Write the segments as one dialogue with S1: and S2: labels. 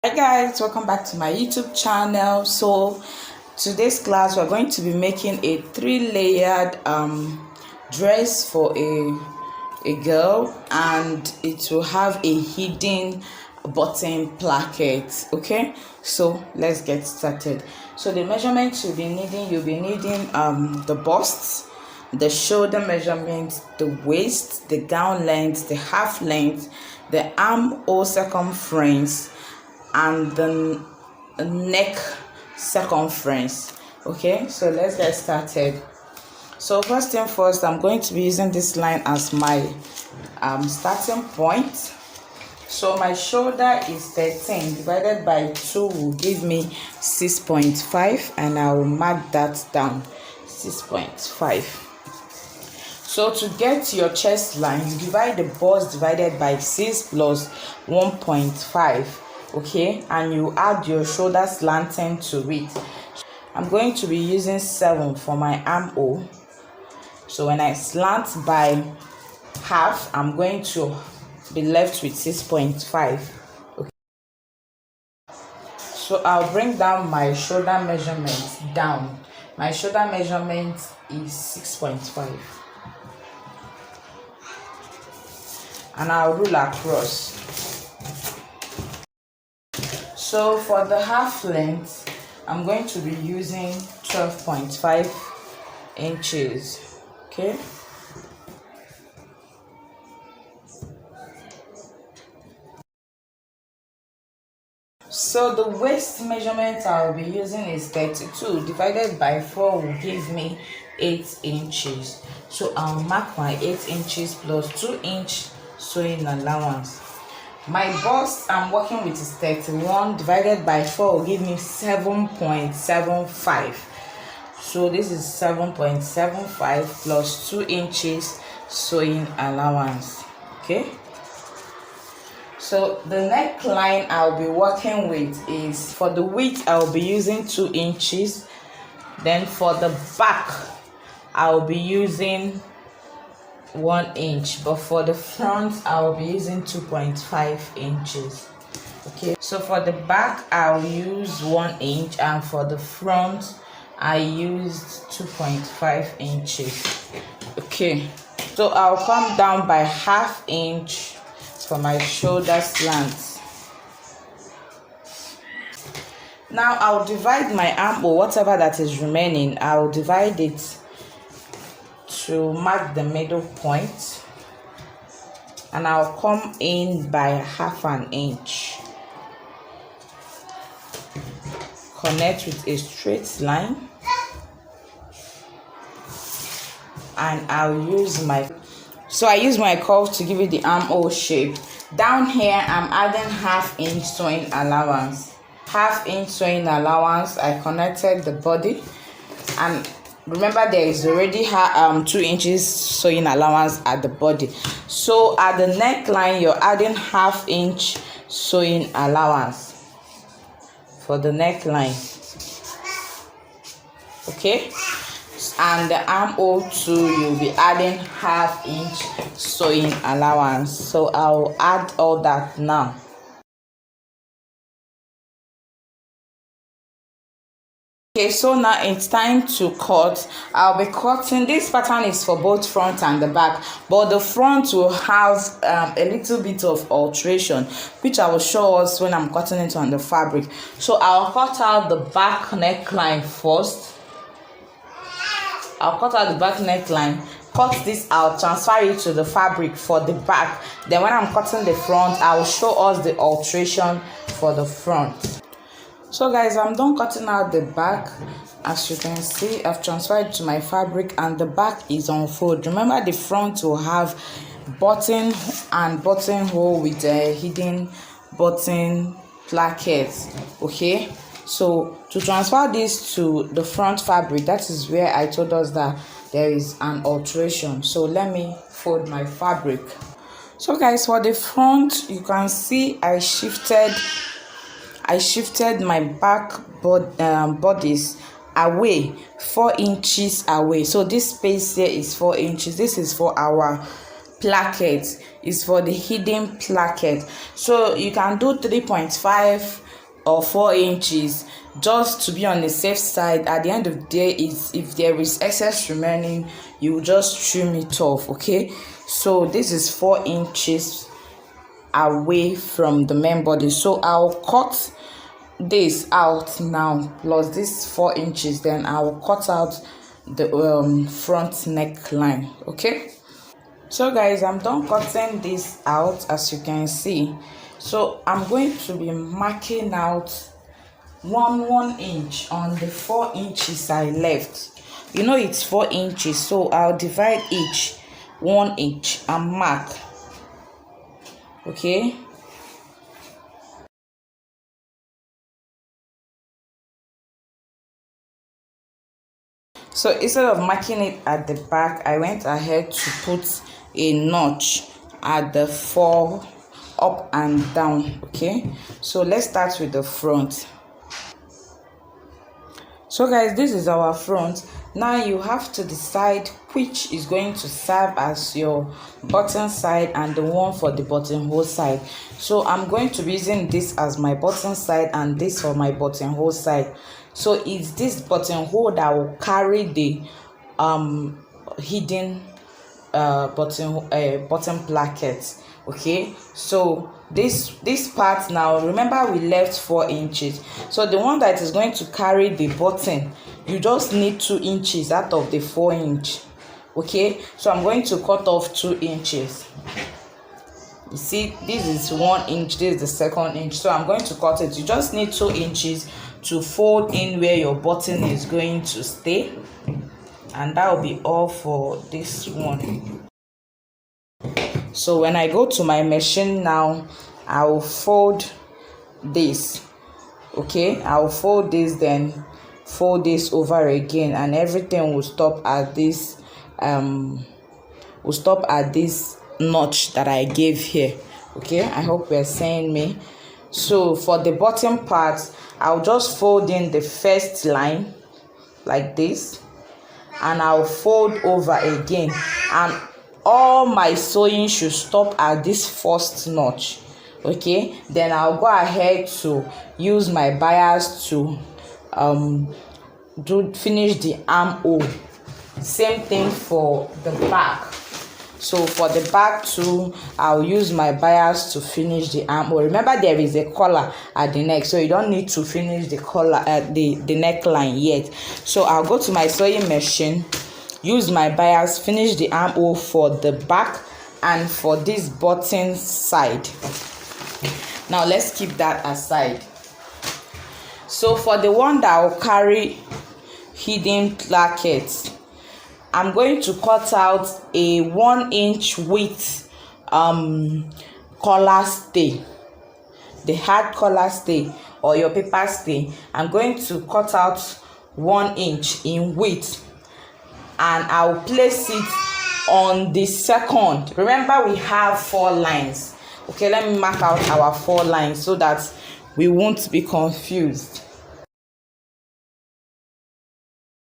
S1: Hi guys, welcome back to my YouTube channel. So today's class we're going to be making a three-layered dress for a girl, and it will have a hidden button placket. Okay, so let's get started. So the measurements you'll be needing the bust, the shoulder measurement, the waist, the gown length, the half length, the armhole circumference, and the neck circumference. Okay, so let's get started. So first thing first, I'm going to be using this line as my starting point. So my shoulder is 13 divided by 2 will give me 6.5, and I will mark that down, 6.5. So to get your chest line, you divide the bust divided by 6 plus 1.5. okay, and you add your shoulder slanting to it. I'm going to be using 7 for my armhole. So when I slant by half, I'm going to be left with 6.5. okay, so I'll bring down my shoulder measurement down. My shoulder measurement is 6.5, and I'll rule across. So for the half length, I'm going to be using 12.5 inches. Okay. So the waist measurement I'll be using is 32 divided by 4 will give me 8 inches. So I'll mark my 8 inches plus 2-inch sewing allowance. My bust I'm working with is 31 divided by 4 will give me 7.75. So this is 7.75 plus 2 inches sewing allowance. Okay. So the neckline I'll be working with is, for the width I'll be using 2 inches. Then for the back I'll be using 1 inch, but for the front I'll be using 2.5 inches. Okay, so for the back I'll use 1 inch, and for the front I used 2.5 inches. Okay, so I'll come down by ½ inch for my shoulder slant. Now I'll divide my armhole, whatever that is remaining, I'll divide it to mark the middle point, and I'll come in by ½ inch, connect with a straight line, and I'll use my curve to give it the armhole shape. Down here I'm adding ½ inch sewing allowance. ½ inch sewing allowance, I connected the body, and remember there is already 2 inches sewing allowance at the body. So at the neckline you're adding ½ inch sewing allowance for the neckline. Okay, and the armhole too, you'll be adding ½ inch sewing allowance. So I'll add all that now. Okay, so now it's time to cut. I'll be cutting. This pattern is for both front and the back, but the front will have a little bit of alteration, which I will show us when I'm cutting it on the fabric. So I'll cut out the back neckline first. I'll cut out the back neckline, cut this out, transfer it to the fabric for the back. Then when I'm cutting the front, I will show us the alteration for the front. So guys, I'm done cutting out the back. As you can see, I've transferred to my fabric, and the back is on fold. Remember, the front will have button and buttonhole with a hidden button placket. Okay, so to transfer this to the front fabric, that is where I told us that there is an alteration. So let me fold my fabric. So guys, for the front, you can see I shifted my back bodies away 4 inches away. So this space here is 4 inches. This is for our placket, is for the hidden placket. So you can do 3.5 or 4 inches, just to be on the safe side. At the end of the day, is if there is excess remaining, you just trim it off. Okay, so this is 4 inches away from the main body, so I'll cut this out now plus this 4 inches, then I'll cut out the front neckline. Okay, so guys, I'm done cutting this out, as you can see. So I'm going to be marking out 1 inch on the 4 inches I left. You know it's 4 inches, so I'll divide each 1 inch and mark. Okay, so instead of marking it at the back, I went ahead to put a notch at the 4 up and down. Okay, so let's start with the front. So guys, this is our front. Now you have to decide which is going to serve as your button side and the one for the buttonhole side. So I'm going to be using this as my button side and this for my buttonhole side. So it's this buttonhole that will carry the hidden button placket. Okay, so this part, now remember we left 4 inches, so the one that is going to carry the button, you just need 2 inches out of the 4 inch. Okay, so I'm going to cut off 2 inches. You see, this is 1 inch, this is the 2nd inch, so I'm going to cut it. You just need 2 inches to fold in where your button is going to stay, and that will be all for this one. So when I go to my machine now, I will fold this. Okay, I will fold this, then fold this over again, and everything will stop at this notch that I gave here. Okay, I hope you're seeing me. So for the bottom part, I'll just fold in the first line like this, and I'll fold over again, and all my sewing should stop at this first notch. Okay, then I'll go ahead to use my bias to finish the armhole. Same thing for the back. So for the back too, I'll use my bias to finish the armhole. Remember, there is a collar at the neck, so you don't need to finish the collar at the neckline yet. So I'll go to my sewing machine, use my bias, finish the armhole for the back and for this button side. Now let's keep that aside. So for the one that will carry hidden placket, I'm going to cut out a 1 inch width collar stay, the hard collar stay or your paper stay. I'm going to cut out 1 inch in width, and I'll place it on the second. Remember, we have 4 lines. Okay, let me mark out our 4 lines so that we won't be confused.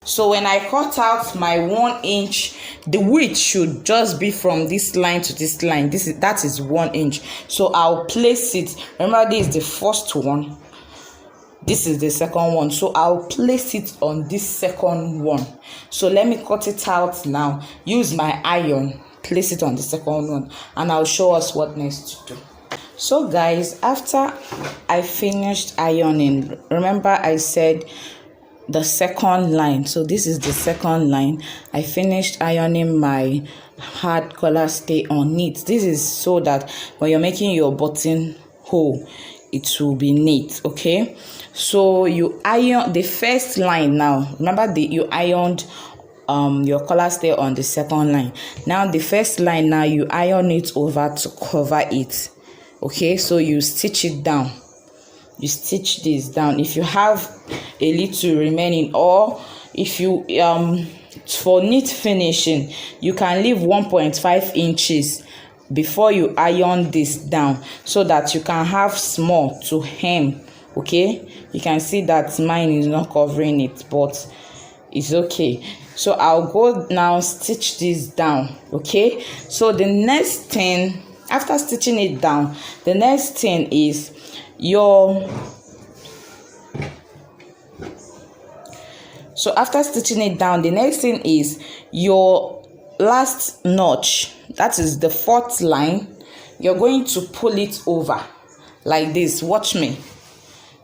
S1: So when I cut out my 1 inch, the width should just be from this line to this line. That is 1 inch. So I'll place it. Remember, this is the first one, this is the second one, so I'll place it on this second one. So let me cut it out now. Use my iron, place it on the second one, and I'll show us what next to do. So guys, after I finished ironing, remember I said the second line, so this is the second line. I finished ironing my hard collar stay on it. This is so that when you're making your button hole, it will be neat. Okay, so you iron the first line. Now remember, you ironed your collar stay on the second line. Now the first line, now you iron it over to cover it. Okay, so you stitch it down, you stitch this down. If you have a little remaining, or if you for neat finishing, you can leave 1.5 inches before you iron this down, so that you can have small to hem. Okay, you can see that mine is not covering it, but it's okay. So I'll go now stitch this down. Okay, so the next thing, after stitching it down, the next thing is your So after stitching it down, the next thing is your last notch, that is the fourth line. You're going to pull it over like this. Watch me.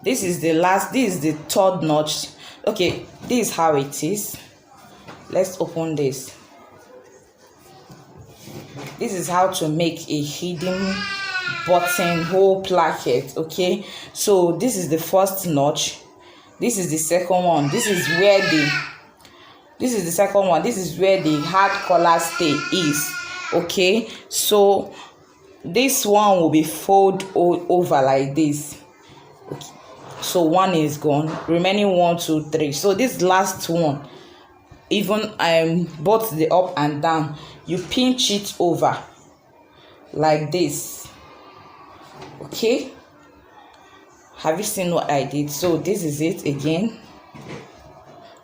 S1: This is the last, this is the third notch. Okay, this is how it is. Let's open this. This is how to make a hidden buttonhole placket. Okay, so this is the first notch, this is the second one, this is the second one, this is where the hard collar stay is. Okay, so this one will be fold over like this. Okay, so one is gone, remaining 1 2 3. So this last one, even both the up and down, you pinch it over like this. Okay, have you seen what I did? So this is it again,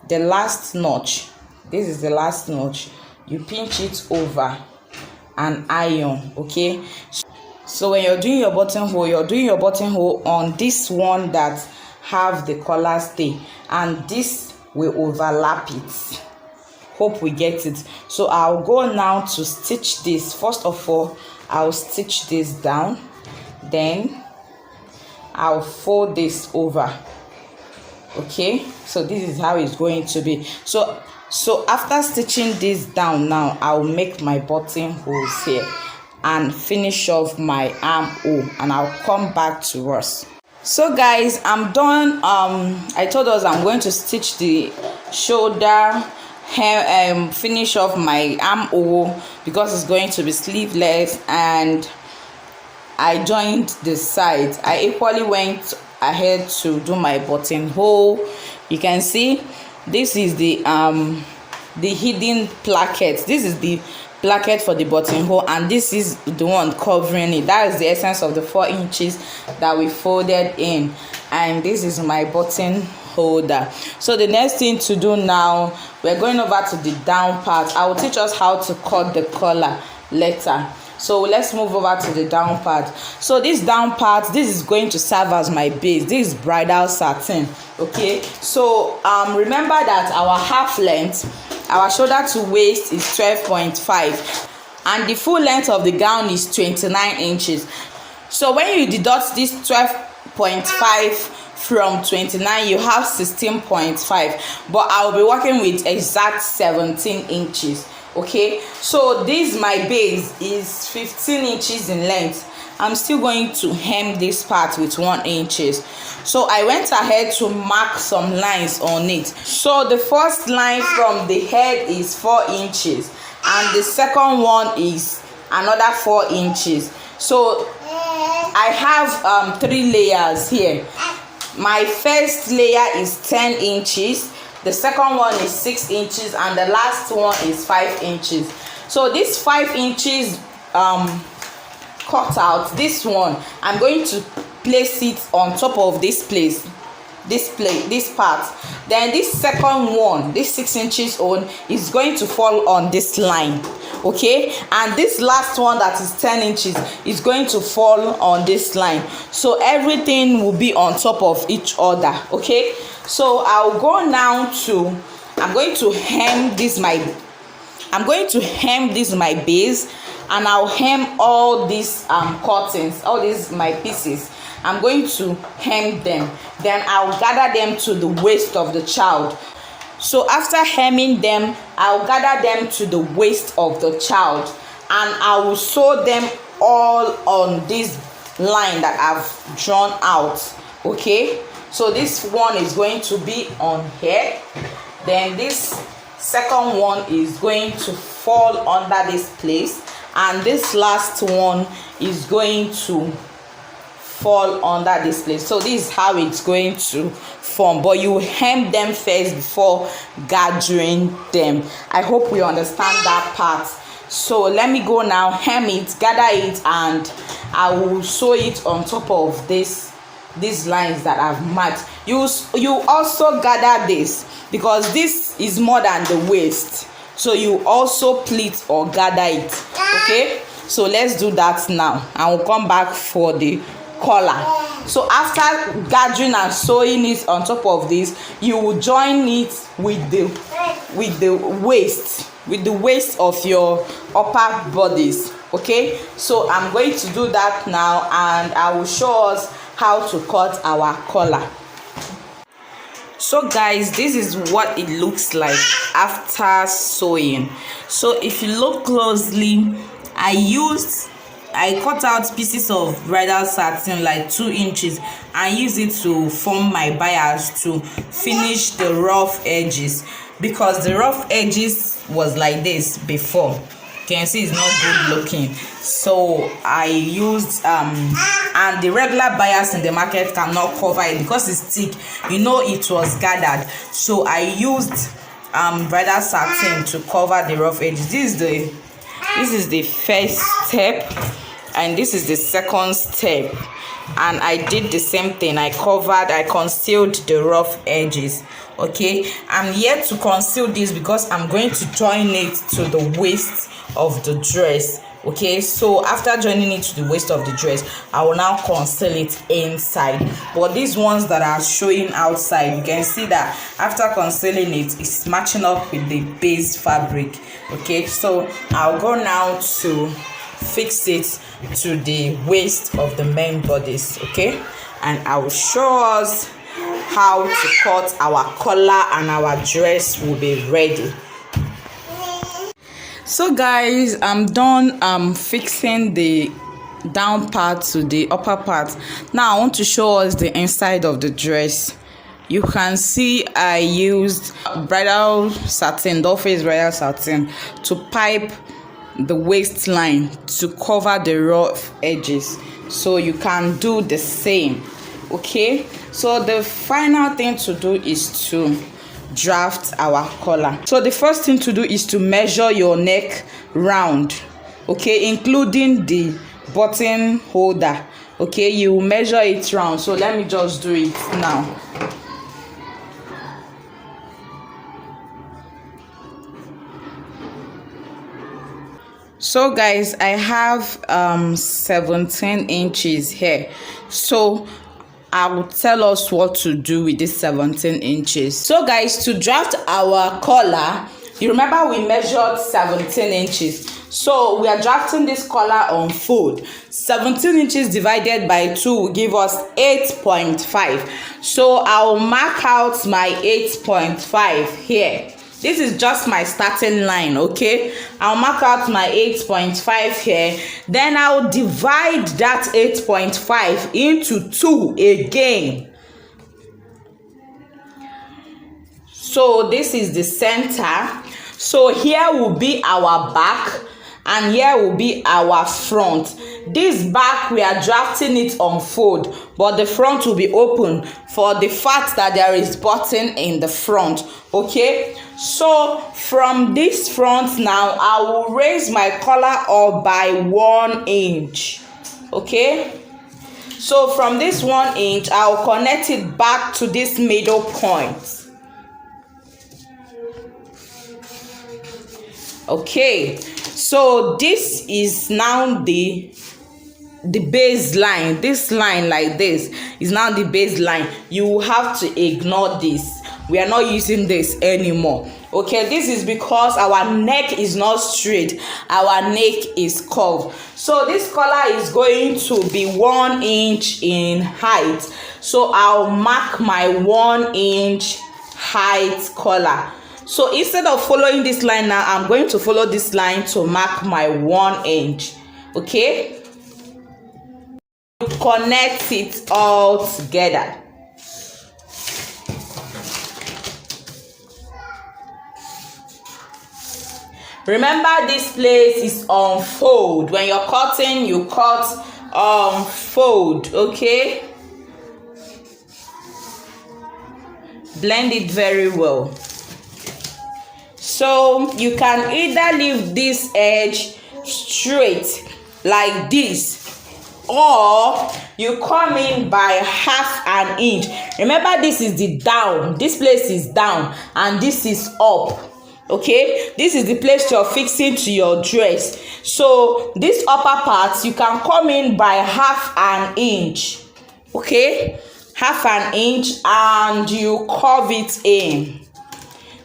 S1: the last notch, this is the last notch, you pinch it over and iron. Okay, so when you're doing your buttonhole, you're doing your buttonhole on this one that have the collar stay, and this will overlap it. Hope we get it. So I'll go now to stitch this. First of all, I'll stitch this down, then I'll fold this over. Okay, so this is how it's going to be. So after stitching this down, now I'll make my buttonholes here and finish off my armhole, and I'll come back to us. So guys, I'm done. I told us I'm going to stitch the shoulder hem, finish off my armhole because it's going to be sleeveless, and I joined the sides. I equally went ahead to do my buttonhole. You can see this is the hidden placket. This is the placket for the buttonhole, and this is the one covering it. That is the essence of the 4 inches that we folded in, and this is my button holder. So the next thing to do now, we're going over to the down part. I will teach us how to cut the collar later. So let's move over to the down part. So this down part, this is going to serve as my base. This is bridal satin. Okay, so remember that our half length, our shoulder to waist is 12.5, and the full length of the gown is 29 inches. So when you deduct this 12.5 from 29, you have 16.5, but I will be working with exact 17 inches. Okay, so this my base is 15 inches in length. I'm still going to hem this part with 1 inch. So I went ahead to mark some lines on it. So the first line from the head is 4 inches, and the second one is another 4 inches. So I have 3 layers here. My first layer is 10 inches, the second one is 6 inches, and the last one is 5 inches. So this 5 inches cut out, this one I'm going to place it on top of this part. Then this second one, this 6 inches on, is going to fall on this line. Okay, and this last one that is 10 inches is going to fall on this line. So everything will be on top of each other. Okay, so I'll go now to, I'm going to hem this my base, and I'll hem all these curtains, all these my pieces. I'm going to hem them, then I'll gather them to the waist of the child. So after hemming them, I'll gather them to the waist of the child, and I will sew them all on this line that I've drawn out. Okay, so this one is going to be on here, then this second one is going to fall under this place, and this last one is going to fall under this place. So this is how it's going to form, but you hem them first before gathering them. I hope you understand that part. So let me go now, hem it, gather it, and I will sew it on top of these lines that I've marked. You also gather this because this is more than the waist, so you also pleat or gather it. Okay, so let's do that now, and we'll come back for the collar. So after gathering and sewing it on top of this, you will join it with the waist of your upper bodies. Okay, so I'm going to do that now, and I will show us how to cut our collar. So guys, this is what it looks like after sewing. So if you look closely, I cut out pieces of bridal satin like 2 inches and use it to form my bias to finish the rough edges, because the rough edges was like this before. You can see it's not good looking, so I used and the regular bias in the market cannot cover it because it's thick, you know, it was gathered. So I used bridal satin to cover the rough edges. This is the first step, and this is the second step, and I did the same thing. I concealed the rough edges. Okay, I'm here to conceal this because I'm going to join it to the waist of the dress. Okay, so after joining it to the waist of the dress, I will now conceal it inside. But these ones that are showing outside, you can see that after concealing it, it's matching up with the base fabric. Okay, so I'll go now to fix it to the waist of the main bodies. Okay, and I will show us how to cut our collar, and our dress will be ready. So guys, I'm done fixing the down part to the upper part. Now I want to show us the inside of the dress. You can see I used bridal satin, doll face bridal satin, to pipe the waistline to cover the rough edges, so you can do the same. Okay, so the final thing to do is to draft our collar. So the first thing to do is to measure your neck round, okay, including the button holder. Okay, you measure it round. So let me just do it now. So guys, I have 17 inches here, so I will tell us what to do with this 17 inches. So guys, to draft our collar, you remember we measured 17 inches. So we are drafting this collar on fold. 17 inches divided by 2 will give us 8.5. So I'll mark out my 8.5 here. This is just my starting line. Okay, I'll mark out my 8.5 here. Then I'll divide that 8.5 into 2 again. So this is the center. So here will be our back, and here will be our front. This back, we are drafting it on fold, but the front will be open for the fact that there is button in the front. Okay, so from this front now, I will raise my collar up by 1 inch. Okay, so from this 1 inch, I will connect it back to this middle point. Okay, so this is now the baseline. This line like this is now the baseline. You will have to ignore this. We are not using this anymore. Okay, this is because our neck is not straight, our neck is curved. So this collar is going to be 1 inch in height. So I'll mark my 1 inch height collar. So instead of following this line now, I'm going to follow this line to mark my 1 inch. Okay, connect it all together. Remember, this place is on fold. When you're cutting, you cut on fold. Okay, blend it very well. So you can either leave this edge straight like this, or you come in by half an inch. Remember, this is the down, this place is down, and this is up. Okay, this is the place you're fixing to your dress. So this upper part, you can come in by half an inch. Okay, half an inch, and you curve it in.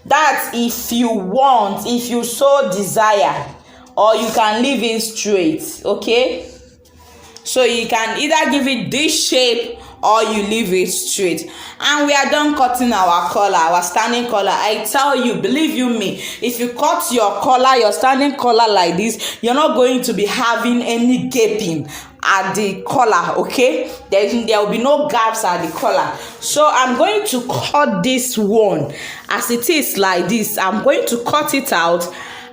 S1: That's if you want, if you so desire, or you can leave it straight. Okay, so you can either give it this shape or you leave it straight. And we are done cutting our collar, our standing collar. I tell you, believe you me, if you cut your collar, your standing collar like this, you're not going to be having any gaping at the collar. Okay, there will be no gaps at the collar. So I'm going to cut this one as it is like this. I'm going to cut it out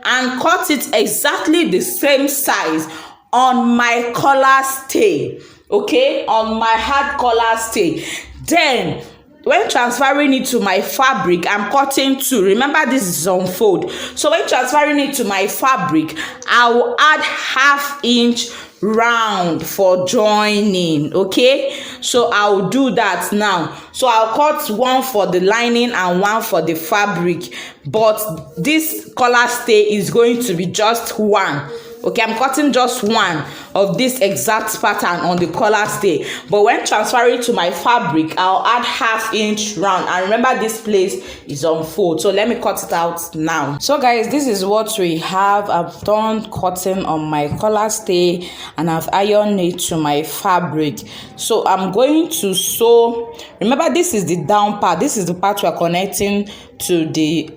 S1: and cut it exactly the same size on my collar stay. Okay, on my hard collar stay. Then when transferring it to my fabric, I'm cutting two. Remember, this is unfold. So when transferring it to my fabric, I will add half inch round for joining. Okay, so I will do that now. So I'll cut one for the lining and one for the fabric, but this collar stay is going to be just one. Okay, I'm cutting just one of this exact pattern on the collar stay, but when transferring to my fabric, I'll add half inch round. And remember, this place is on fold, so let me cut it out now. So guys, this is what we have. I've done cutting on my collar stay and I've ironed it to my fabric. So I'm going to sew. Remember, this is the down part. This is the part we're connecting to the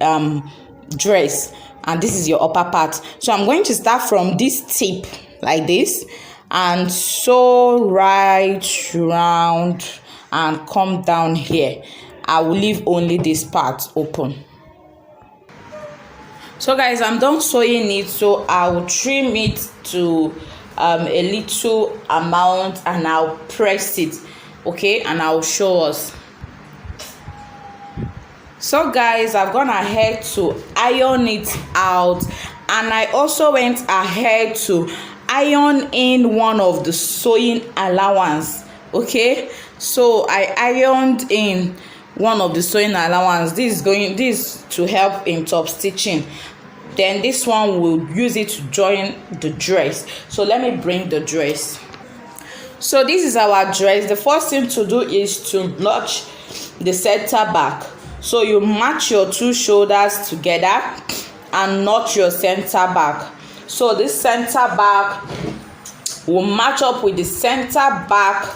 S1: dress, and this is your upper part. So I'm going to start from this tip like this and sew right round and come down here. I will leave only this part open. So guys, I'm done sewing it, so I will trim it to a little amount and I'll press it. Okay, and I'll show us. So guys, I've gone ahead to iron it out, and I also went ahead to iron in one of the sewing allowance. Okay, so I ironed in one of the sewing allowance. This to help in top stitching. Then this one will use it to join the dress. So let me bring the dress. So this is our dress. The first thing to do is to notch the center back. So you match your two shoulders together and notch your center back. So this center back will match up with the center back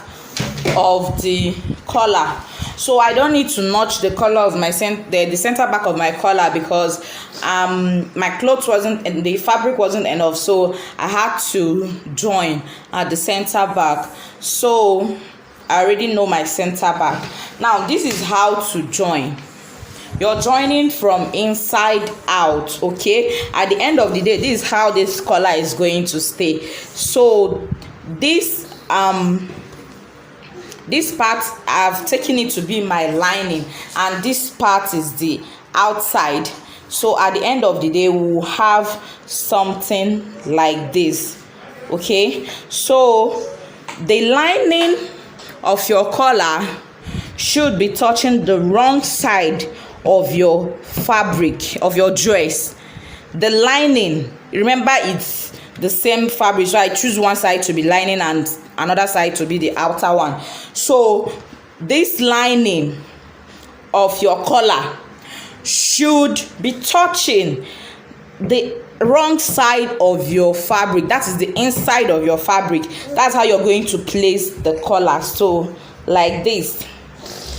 S1: of the collar. So I don't need to notch the collar of my the center back of my collar because my clothes wasn't and the fabric wasn't enough, so I had to join at the center back. So I already know my center back. Now this is how to join. You're joining from inside out. Okay, at the end of the day, this is how this collar is going to stay. So this part, I've taken it to be my lining, and this part is the outside. So at the end of the day, we'll have something like this. Okay, so the lining of your collar should be touching the wrong side of your fabric of your dress. The lining, remember, it's the same fabric, so I choose one side to be lining and another side to be the outer one. So this lining of your collar should be touching the wrong side of your fabric. That is the inside of your fabric. That's how you're going to place the collar. So like this,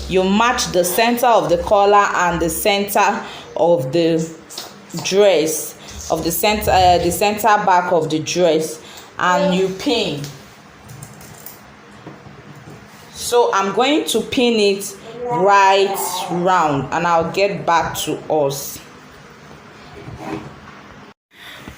S1: you match the center of the collar and the center of the dress, of the center back of the dress, and you pin. So I'm going to pin it right round, and I'll get back to us.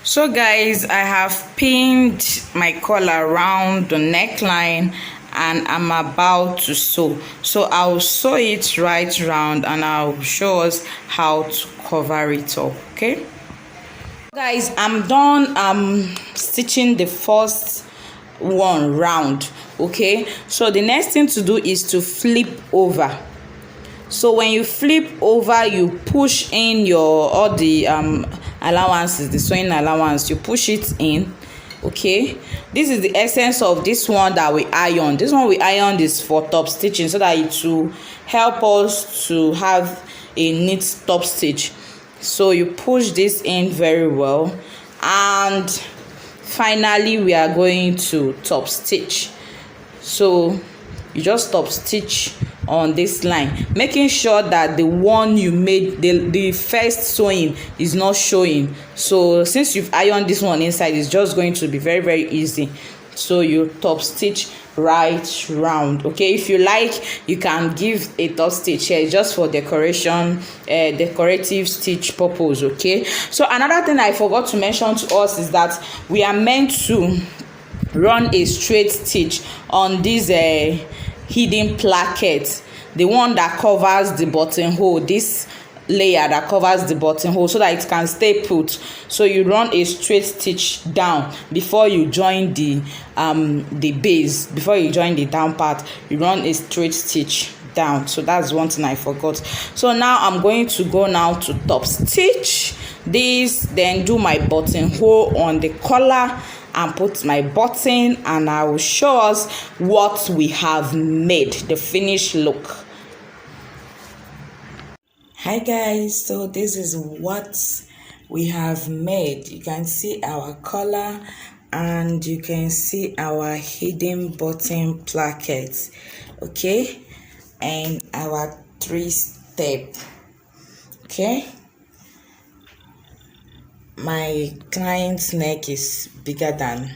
S1: So guys, I have pinned my collar around the neckline and I'm about to sew. So I'll sew it right round and I'll show us how to cover it up. Okay guys, I'm done stitching the first one round. Okay, so the next thing to do is to flip over. So when you flip over, you push in your all the allowances, the sewing allowance, you push it in. Okay, this is the essence of this one that we iron. This one we iron is for top stitching, so that it will help us to have a neat top stitch. So you push this in very well, and finally we are going to top stitch. So you just top stitch on this line, making sure that the one you made, the first sewing is not showing. So since you've ironed this one inside, it's just going to be very, very easy. So you top stitch right round. Okay, if you like, you can give a top stitch here just for decoration, decorative stitch purpose. Okay, so another thing I forgot to mention to us is that we are meant to run a straight stitch on this hidden placket, the one that covers the buttonhole, this layer that covers the buttonhole, so that it can stay put. So you run a straight stitch down before you join the base. Before you join the down part, you run a straight stitch down. So that's one thing I forgot. So now I'm going to go now to top stitch this, then do my buttonhole on the collar and put my button, and I will show us what we have made, the finished look. Hi guys, so this is what we have made. You can see our collar and you can see our hidden button placket, okay, and our 3-step. Okay, my client's neck is bigger than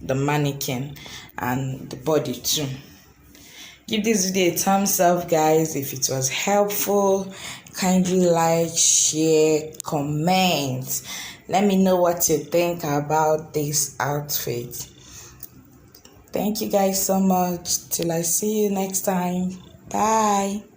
S1: the mannequin and the body too. Give this video a thumbs up, guys, if it was helpful. Kindly like, share, comment. Let me know what you think about this outfit. Thank you guys so much. Till I see you next time. Bye.